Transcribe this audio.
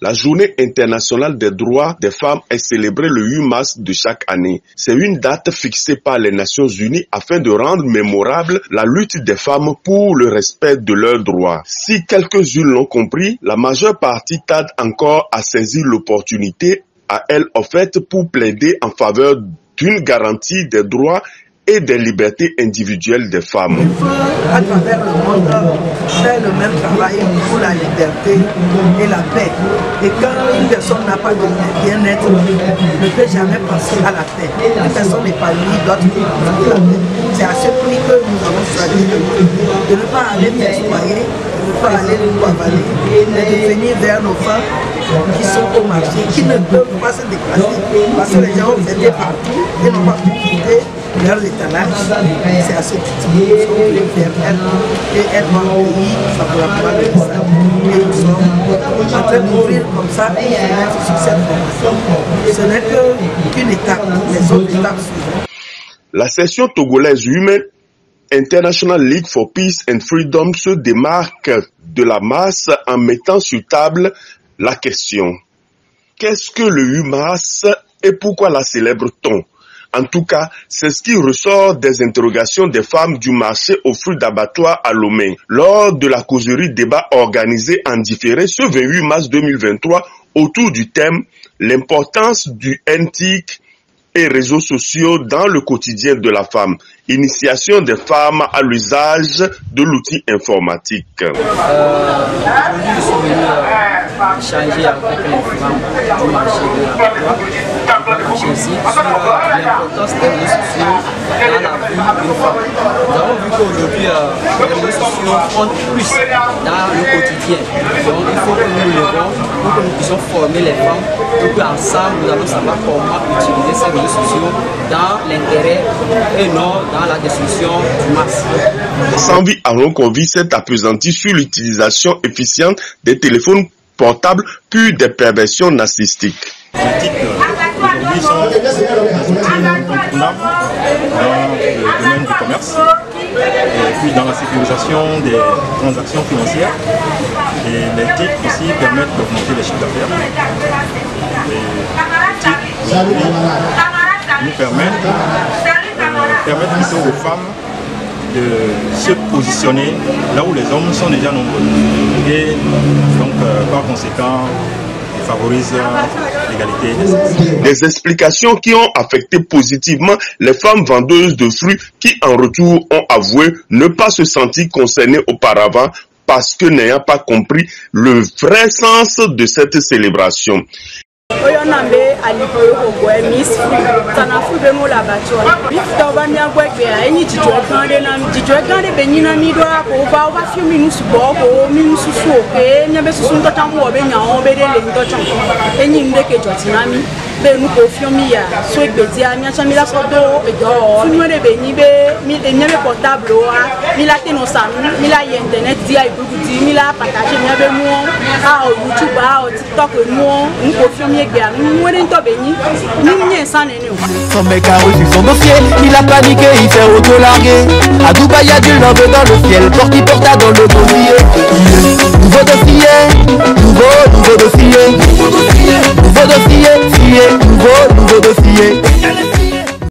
La journée internationale des droits des femmes est célébrée le 8 mars de chaque année. C'est une date fixée par les Nations Unies afin de rendre mémorable la lutte des femmes pour le respect de leurs droits. Si quelques-unes l'ont compris, la majeure partie tarde encore à saisir l'opportunité à elle offerte pour plaider en faveur d'une garantie des droits et des libertés individuelles des femmes. Il faut, à travers le monde, faire le même travail pour la liberté et la paix. Et quand une personne n'a pas de bien-être, ne peut jamais penser à la paix. Une personne épanouie, d'autres qui pensent à la paix. C'est à ce prix que nous avons choisi de ne pas aller s'exploiter, de ne pas aller nous avaler, mais de venir vers nos femmes qui sont au marché, qui ne peuvent pas se déplacer parce que les gens ont été partout et n'ont pas pu quitter leur étalage. C'est à ce titre que nous sommes venus vers elles et elles vont pays favorablement le message. Et nous sommes en train d'ouvrir comme ça une fenêtre sur cette formation. Ce n'est qu'une étape, les autres étapes suivront. La section togolaise Women International League for Peace and Freedom se démarque de la masse en mettant sur table la question. Qu'est-ce que le 8 mars et pourquoi la célèbre-t-on? En tout cas, c'est ce qui ressort des interrogations des femmes du marché aux fruits d'abattoir à Lomé lors de la causerie débat organisée en différé ce 28 mars 2023 autour du thème « L'importance du NTIC et réseaux sociaux dans le quotidien de la femme, initiation des femmes à l'usage de l'outil informatique. » Aujourd'hui, je suis venu échanger avec les femmes du marché de l'emploi, sur l'importance des réseaux sociaux dans la vie d'une femme. Nous avons vu qu'aujourd'hui, les réseaux sociaux comptent plus dans le quotidien. Donc il faut que nous levons pour que nous puissions former les femmes, pour qu'ensemble nous allons savoir comment utiliser ces réseaux sociaux dans l'intérêt et non dans la destruction du masse. Sanvi Aronkovi s'est appesanti sur l'utilisation efficiente des téléphones portables puis des perversions narcissistiques. Les titres aujourd'hui sont des outils incontournables dans le domaine du commerce et puis dans la sécurisation des transactions financières. Et les titres aussi permettent d'augmenter les chiffres d'affaires. Les titres nous permettent plutôt aux femmes de se positionner là où les hommes sont déjà nombreux. Et donc par conséquent, favorise l'égalité des sexes. Des explications qui ont affecté positivement les femmes vendeuses de fruits qui en retour ont avoué ne pas se sentir concernées auparavant parce que n'ayant pas compris le vrai sens de cette célébration. Oyonambe alipoyo ogwe Miss Tanafu bemo la batwa. Bifta obanya gwegbe enyi titwekande na titwekande benyina midwa ko ba oba fiu minusu bo ko minusu so ke nyabe susu ntota mo obenya obedele ntota. Enyi ndeke jotinami be nu ko fiu mi ya so egbeti ami achamila so do ejo. Funwere benyi be mi enyabe portable wa mi la teno sanu mi la internet dia ibuguti mi la partager nyabe mo a YouTube a TikTok mo nko fiu mi son mec a reçu son dossier, il a paniqué, il s'est auto-largué. À Dubaï, y'a du love dans le ciel, porta dans le bollier. Nouveau dossier, nouveau dossier, nouveau dossier,